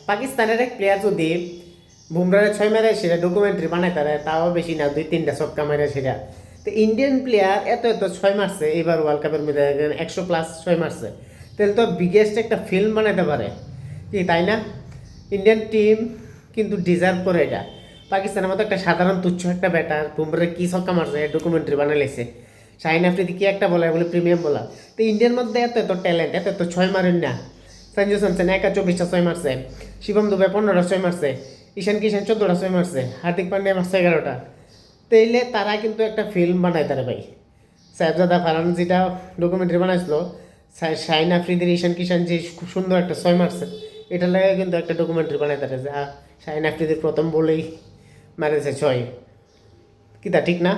পাকিস্তানের এক প্লেয়ার যদি বুমরারে 6 মেরে সেটা ডকুমেন্টারি বানায় তারা, তাও বেশি না 2-3টা ছক্কা মেরে সেটা। তো ইন্ডিয়ান প্লেয়ার এত এত 6 মারছে এবার ওয়ার্ল্ড কাপের মধ্যে 100+ 6 মারছে, তাহলে তো বিগেস্ট একটা ফিল্ম বানাইতে পারে কি, তাই না? ইন্ডিয়ান টিম কিন্তু ডিজার্ভ করে এটা। পাকিস্তানের মতো একটা সাধারণ তুচ্ছ একটা ব্যাটার বুমরারে কি ছক্কা মারছে ডকুমেন্টারি বানাই লেছে। শাহিন আফ্রিদি কি একটা বলার বলে প্রিমিয়াম বলার। তো ইন্ডিয়ার মধ্যে এত এত ট্যালেন্ট, এত এত 6 মারেন না। সঞ্জু স্যামসন 24টা 6 মারছে, শিবম দুবে 15টা 6 মারছে, ঈশান কিষান 14টা 6 মারছে, হার্দিক পান্ডিয়া মারছে 11টা। তাইলে তারা কিন্তু একটা ফিল্ম বানায় তারা ভাই। সাহেবজাদা ফারহান যেটা ডকুমেন্টারি বানাইছিল, শাহিন আফ্রিদির ঈশান কিষান যে খুব সুন্দর একটা 6 মারছে, এটা লাগে কিন্তু একটা ডকুমেন্টারি বানায় তারা যে শাহিন আফ্রিদির প্রথম বলেই মারেছে 6। কি তা ঠিক না?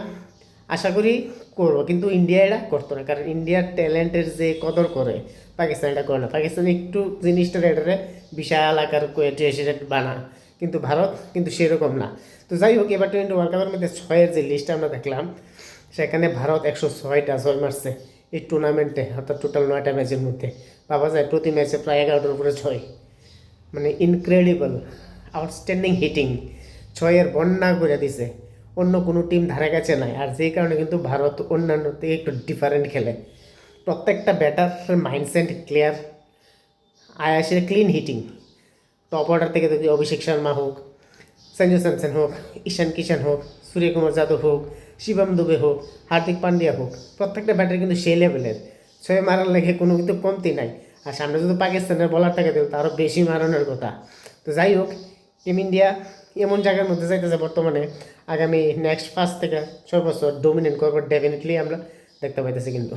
আশা করি করবো, কিন্তু ইন্ডিয়া এটা করতো না, কারণ ইন্ডিয়ার ট্যালেন্টের যে কদর করে পাকিস্তান এটা করে না। পাকিস্তান একটু জিনিসটা এটারে বিশাল আকার সেটা বানা, কিন্তু ভারত কিন্তু সেরকম না। তো যাই হোক, এবার টোয়েন্টি ওয়ার্ল্ড কাপের মধ্যে 6-এর যে লিস্ট আমরা দেখলাম, সেখানে ভারত 106টা 6 মারছে এই টুর্নামেন্টে, অর্থাৎ টোটাল 9টা ম্যাচের মধ্যে। ভাবা যায় প্রতি ম্যাচে প্রায় 11টার উপরে 6, মানে ইনক্রেডিবল আউটস্ট্যান্ডিং হিটিং। 6-এর বন্যা করে দিছে, অন্য কোনো টিম ধারে কাছে নাই। আর যেই কারণে কিন্তু ভারত অন্যান্য থেকে একটু ডিফারেন্ট খেলে। প্রত্যেকটা ব্যাটার মাইন্ডসেট ক্লিয়ার, আয়াসের ক্লিন হিটিং। টপ অর্ডার থেকে যদি অভিষেক শর্মা হোক, সঞ্জু স্যামসন হোক, ঈশান কিষান হোক, সূর্যকুমার যাদব হোক, শিবম দুবে হোক, হার্দিক পান্ডিয়া হোক, প্রত্যেকটা ব্যাটার কিন্তু সেই লেভেলের। 6 মারার লেগে কোনো কিন্তু কমতি নাই। আর সামনে যদি পাকিস্তানের বলার থাকে তো আরও বেশি মারানোর কথা। তো যাই হোক, টিম ইন্ডিয়া এমন জায়গার মধ্যে যাইতেছে বর্তমানে, আগামী নেক্সট 5 থেকে 6 বছর ডোমিনেট করবো ডেফিনেটলি আমরা দেখতে পাইতেছি কিন্তু।